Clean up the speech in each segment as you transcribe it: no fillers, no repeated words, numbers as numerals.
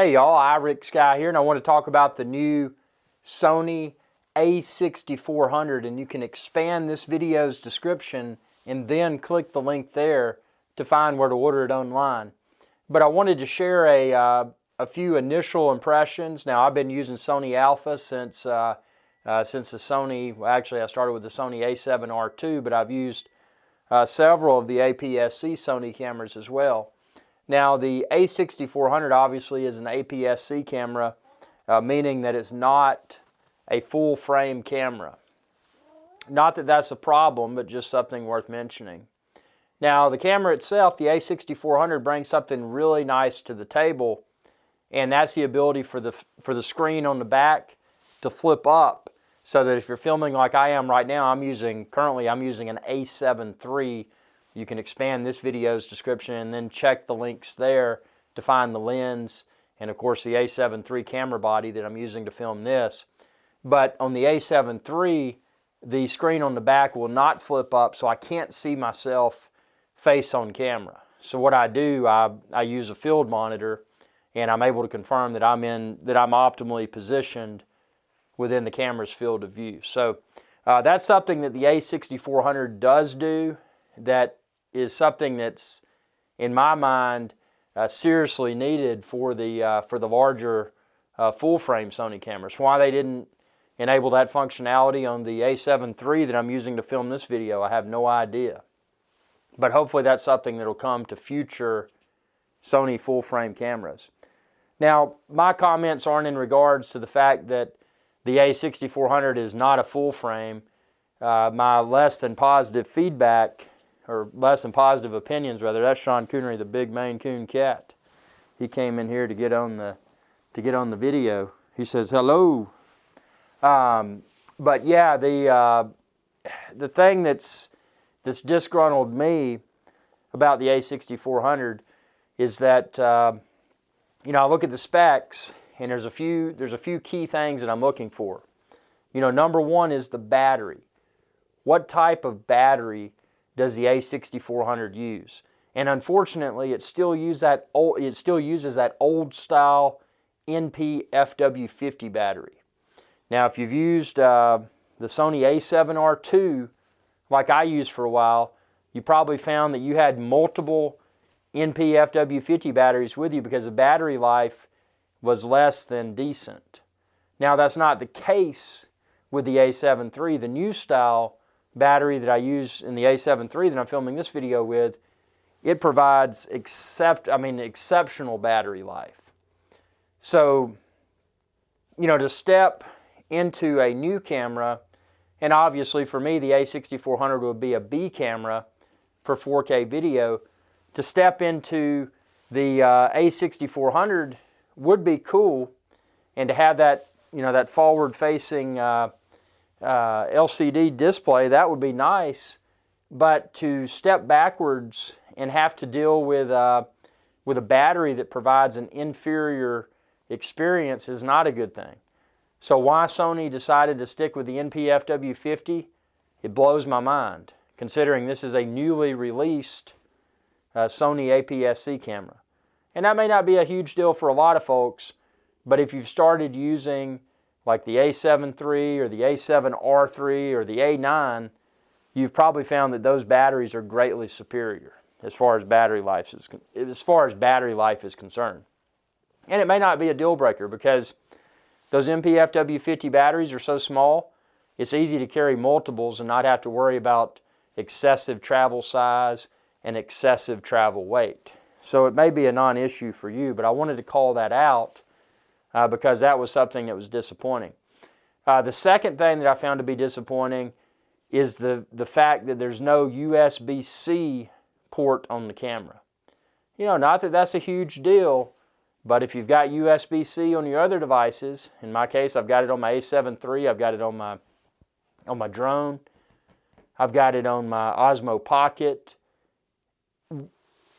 Hey y'all, iRick Sky here, and I want to talk about the new Sony a6400, and you can expand this video's description and then click the link there to find where to order it online. But I wanted to share a few initial impressions. Now, I've been using Sony Alpha since the Sony, well, actually I started with the Sony a7R2, but I've used several of the APS-C Sony cameras as well. Now, the a6400 obviously is an APS-C camera, meaning that it's not a full-frame camera. Not that that's a problem, but just something worth mentioning. Now, the camera itself, the a6400, brings something really nice to the table, and that's the ability for the screen on the back to flip up, so that if you're filming like I am right now, currently I'm using an a7 III. You can expand this video's description and then check the links there to find the lens and, of course, the a7 III camera body that I'm using to film this. But on the a7 III, the screen on the back will not flip up, so I can't see myself face on camera. So what I do, I use a field monitor, and I'm able to confirm that I'm optimally positioned within the camera's field of view. So that's something that the a6400 does do. That is something that's, in my mind, seriously needed for the larger full-frame Sony cameras. Why they didn't enable that functionality on the a7 III that I'm using to film this video, I have no idea. But hopefully that's something that will come to future Sony full-frame cameras. Now, my comments aren't in regards to the fact that the a6400 is not a full-frame. My less than positive feedback, or less than positive opinions rather, that's Sean Coonery, the big Maine Coon cat. He came in here to get on the video. He says hello. But yeah, the thing that's disgruntled me about the a6400 is that I look at the specs, and there's a few key things that I'm looking for. Number one is the battery. What type of battery does the a6400 use? And unfortunately, it still uses that old style NP-FW50 battery. Now, if you've used the Sony a7R2 like I used for a while, you probably found that you had multiple NP-FW50 batteries with you because the battery life was less than decent. Now, that's not the case with the a7 III. The new style battery that I use in the a7 III that I'm filming this video with, it provides exceptional battery life. So, to step into a new camera, and obviously for me the a6400 would be a B camera for 4K video, to step into the a6400 would be cool, and to have that that forward-facing LCD display, that would be nice. But to step backwards and have to deal with a battery that provides an inferior experience is not a good thing. So why Sony decided to stick with the NP-FW50, it blows my mind, considering this is a newly released Sony APS-C camera. And that may not be a huge deal for a lot of folks, but if you've started using like the a7 III or the a7R3 or the a9, you've probably found that those batteries are greatly superior as far as battery life is concerned. And it may not be a deal breaker because those NP-FW50 batteries are so small, it's easy to carry multiples and not have to worry about excessive travel size and excessive travel weight. So it may be a non-issue for you, but I wanted to call that out because that was something that was disappointing. The second thing that I found to be disappointing is the fact that there's no USB-C port on the camera. Not that that's a huge deal, but if you've got USB-C on your other devices, in my case, I've got it on my a7 III, I've got it on my drone, I've got it on my Osmo Pocket.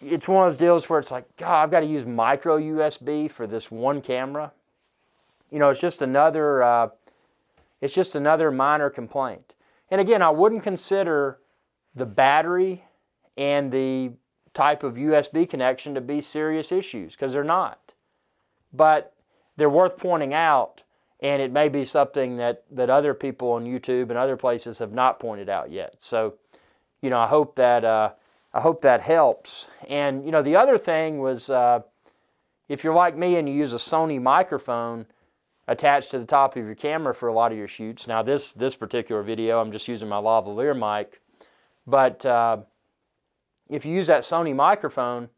It's one of those deals where it's like, God, I've got to use micro USB for this one camera. It's just another minor complaint. And again, I wouldn't consider the battery and the type of USB connection to be serious issues, because they're not. but they're worth pointing out, and it may be something that other people on YouTube and other places have not pointed out yet. So, I hope that helps. And the other thing was, if you're like me and you use a Sony microphone attached to the top of your camera for a lot of your shoots. Now this particular video, I'm just using my lavalier mic, but if you use that Sony microphone,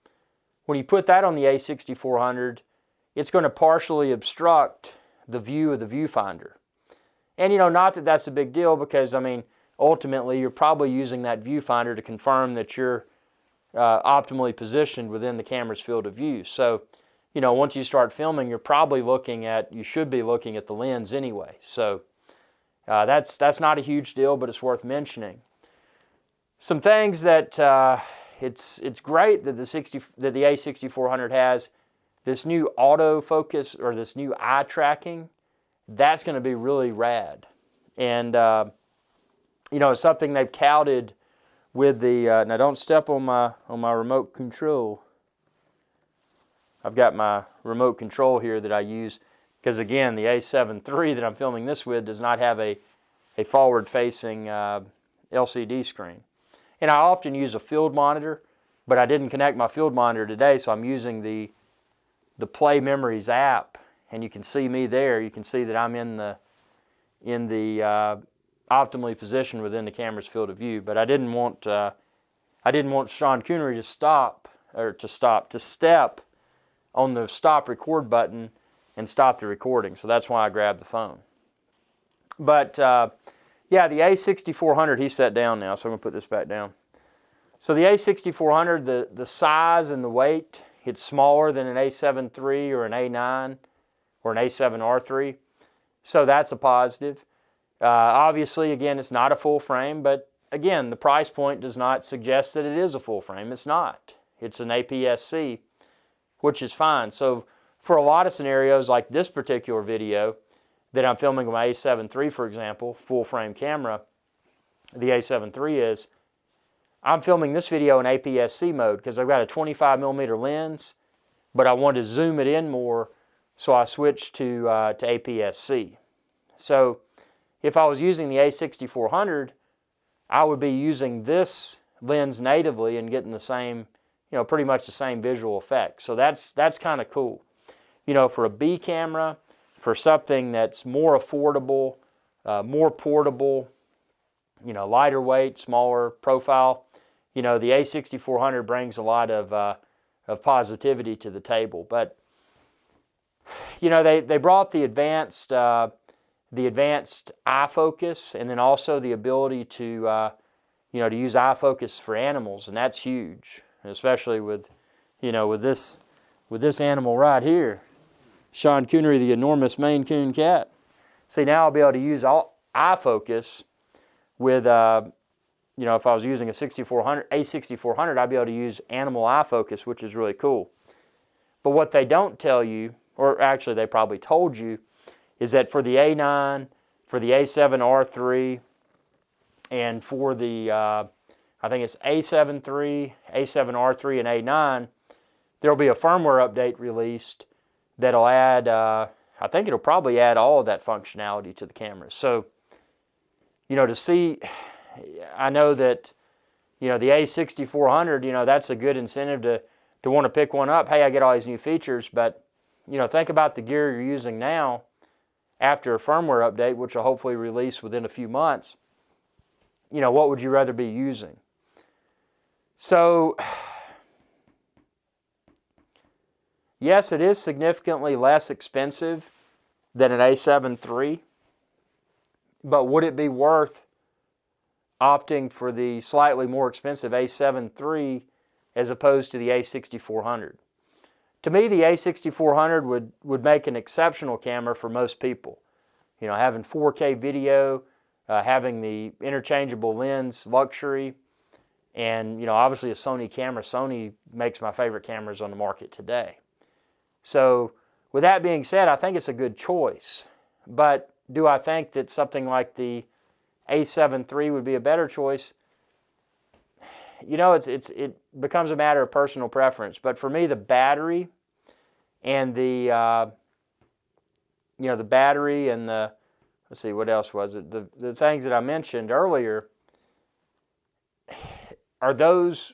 when you put that on the a6400, it's going to partially obstruct the view of the viewfinder. And not that that's a big deal, because ultimately you're probably using that viewfinder to confirm that you're optimally positioned within the camera's field of view. So once you start filming, you should be looking at the lens anyway. So that's not a huge deal, but it's worth mentioning. Some things that it's great that the a6400 has this new autofocus, or this new eye tracking. That's going to be really rad, and it's something they've touted with the. Now don't step on my remote control. I've got my remote control here that I use, because again, the A7 III that I'm filming this with does not have a forward-facing LCD screen. And I often use a field monitor, but I didn't connect my field monitor today, so I'm using the Play Memories app, and you can see me there. You can see that I'm in the optimally positioned within the camera's field of view. But I didn't want Sean Connery to step on the stop record button and stop the recording. So that's why I grabbed the phone. But yeah, the a6400, he's set down now, so I'm going to put this back down. So the a6400, the size and the weight, it's smaller than an A7 III or an A9 or an A7R III. So that's a positive. Obviously, again, it's not a full frame, but again, the price point does not suggest that it is a full frame. It's not. It's an APS-C, which is fine. So for a lot of scenarios like this particular video that I'm filming with my A7 III, for example, full frame camera, the A7 III is, I'm filming this video in APS-C mode because I've got a 25mm lens, but I want to zoom it in more, so I switched to APS-C. So if I was using the a6400, I would be using this lens natively and getting the same, pretty much the same visual effect. So that's kind of cool. For a B camera, for something that's more affordable, more portable, lighter weight, smaller profile, the a6400 brings a lot of positivity to the table. But they brought the advanced eye focus, and then also the ability to use eye focus for animals, and that's huge, especially with this animal right here, Sean Connery, the enormous Maine Coon cat. See, now I'll be able to use eye focus with if I was using a6400, I'd be able to use animal eye focus, which is really cool. But what they don't tell you, or actually they probably told you, is that for the A9, for the A7R III, and for the, I think it's A7 III, A7R3, and A9, there will be a firmware update released that'll add, I think it'll probably add all of that functionality to the camera. So, to see, I know that, the a6400, that's a good incentive to want to pick one up. Hey, I get all these new features, but, think about the gear you're using now after a firmware update, which will hopefully release within a few months. What would you rather be using? So, yes, it is significantly less expensive than an A7 III, but would it be worth opting for the slightly more expensive A7 III as opposed to the a6400? To me, the a6400 would make an exceptional camera for most people. Having 4K video, having the interchangeable lens luxury, and obviously a Sony camera. Sony makes my favorite cameras on the market today. So with that being said, I think it's a good choice. But do I think that something like the A7 III would be a better choice? It becomes a matter of personal preference. But for me, the battery and the the battery and the, let's see, what else was it? The things that I mentioned earlier, are those,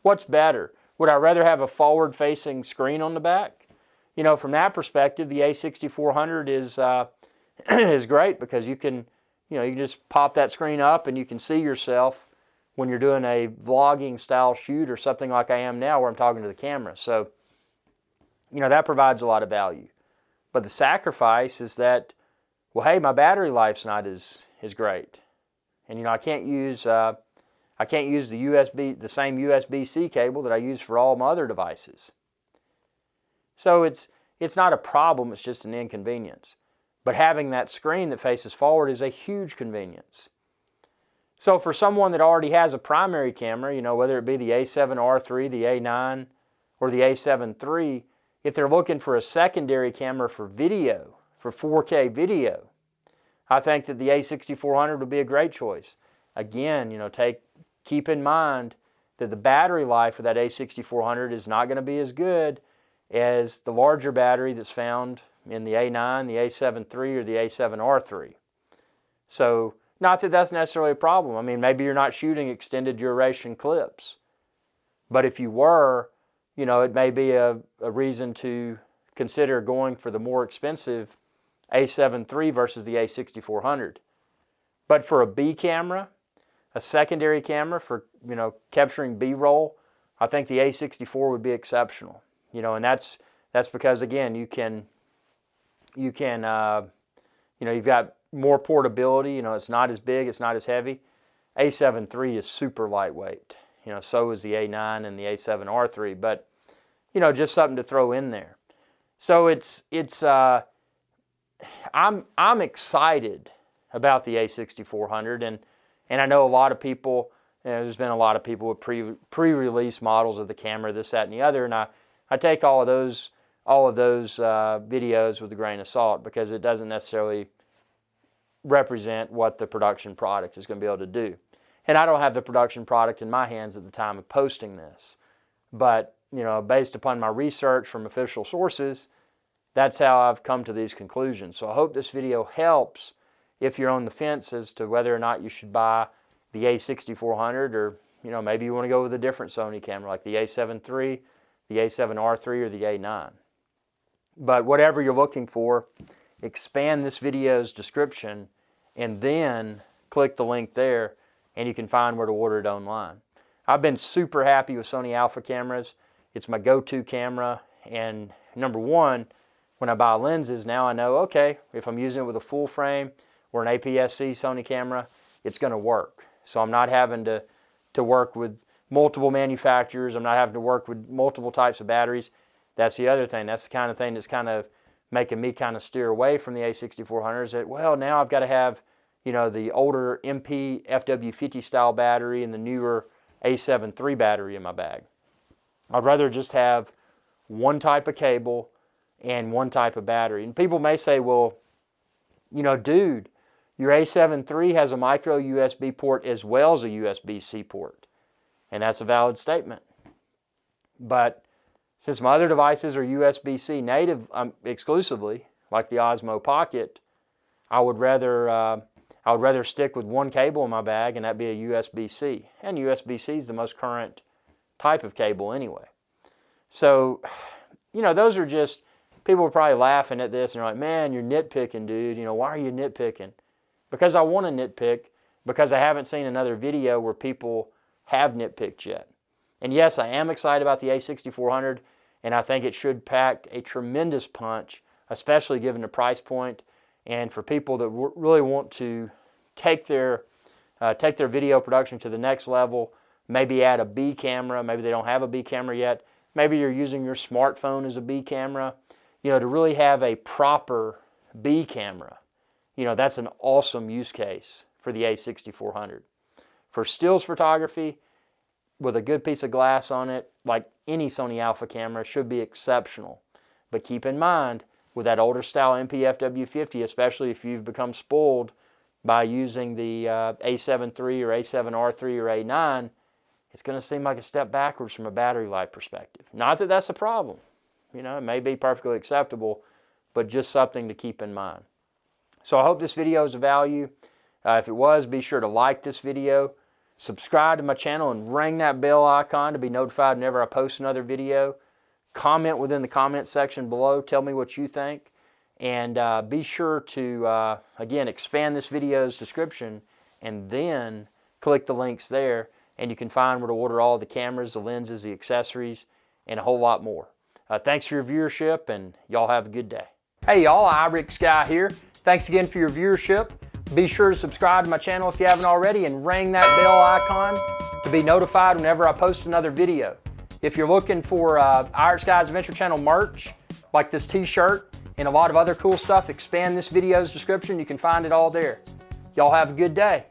what's better? Would I rather have a forward-facing screen on the back? From that perspective, the a6400 is is great, because you can just pop that screen up and you can see yourself when you're doing a vlogging style shoot or something like I am now, where I'm talking to the camera. So, that provides a lot of value. But the sacrifice is that, well, hey, my battery life's not as great, and I can't use the same USB-C cable that I use for all my other devices. So it's not a problem, it's just an inconvenience. But having that screen that faces forward is a huge convenience. So for someone that already has a primary camera, whether it be the A7R3, the A9, or the A7 III, if they're looking for a secondary camera for video, for 4K video, I think that the a6400 would be a great choice. Again, keep in mind that the battery life of that a6400 is not going to be as good as the larger battery that's found in the A9, the A7 III, or the A7R III. So, not that that's necessarily a problem. I mean, maybe you're not shooting extended duration clips. But if you were, it may be a reason to consider going for the more expensive A7 III versus the a6400. But for a B camera, a secondary camera for, capturing B-roll, I think the a64 would be exceptional. And that's because, again, you've got more portability. It's not as big, it's not as heavy. A7 III is super lightweight. So is the A9 and the A7R III. But, just something to throw in there. So I'm excited about the a6400, and I know a lot of people. There's been a lot of people with pre-release models of the camera, this, that, and the other, and I take all of those videos with a grain of salt, because it doesn't necessarily represent what the production product is going to be able to do. And I don't have the production product in my hands at the time of posting this. But, based upon my research from official sources, that's how I've come to these conclusions. So I hope this video helps if you're on the fence as to whether or not you should buy the a6400, or, maybe you want to go with a different Sony camera like the a7 III, the a7R III, or the A9. But whatever you're looking for, expand this video's description and then click the link there, and you can find where to order it online. I've been super happy with Sony Alpha cameras. It's my go-to camera, and number one, when I buy lenses, now I know, okay, if I'm using it with a full frame or an APS-C Sony camera, it's going to work. So I'm not having to work with multiple manufacturers. I'm not having to work with multiple types of batteries. That's the other thing. That's the kind of thing that's kind of making me kind of steer away from the a6400, is that, well, now I've got to have, the older MP FW50 style battery and the newer A7 III battery in my bag. I'd rather just have one type of cable and one type of battery. And people may say, well, dude, your A7 III has a micro USB port as well as a USB-C port. And that's a valid statement. But since my other devices are USB-C native exclusively, like the Osmo Pocket, I would rather stick with one cable in my bag, and that'd be a USB-C. And USB-C is the most current type of cable anyway. So, those are just, people are probably laughing at this and they're like, man, you're nitpicking, dude. Why are you nitpicking? Because I want to nitpick, because I haven't seen another video where people have nitpicked yet. And yes, I am excited about the a6400, and I think it should pack a tremendous punch, especially given the price point, and for people that really want to take their video production to the next level, maybe add a B camera. Maybe they don't have a B camera yet. Maybe you're using your smartphone as a B camera. To really have a proper B camera, that's an awesome use case for the a6400. For stills photography, with a good piece of glass on it, like any Sony Alpha camera, should be exceptional. But keep in mind, with that older style MP-FW50, especially if you've become spoiled by using the A7 III or A7R III or A9, it's going to seem like a step backwards from a battery life perspective. Not that that's a problem. You know, it may be perfectly acceptable, but just something to keep in mind. So I hope this video is of value. If it was, be sure to like this video, subscribe to my channel, and ring that bell icon to be notified whenever I post another video. Comment within the comment section below. Tell me what you think. And be sure to, again, expand this video's description and then click the links there, and you can find where to order all the cameras, the lenses, the accessories, and a whole lot more. Thanks for your viewership, and y'all have a good day. Hey y'all, iRick Sky here. Thanks again for your viewership. Be sure to subscribe to my channel if you haven't already, and ring that bell icon to be notified whenever I post another video. If you're looking for iRick Sky's Adventure Channel merch, like this t-shirt and a lot of other cool stuff, expand this video's description. You can find it all there. Y'all have a good day.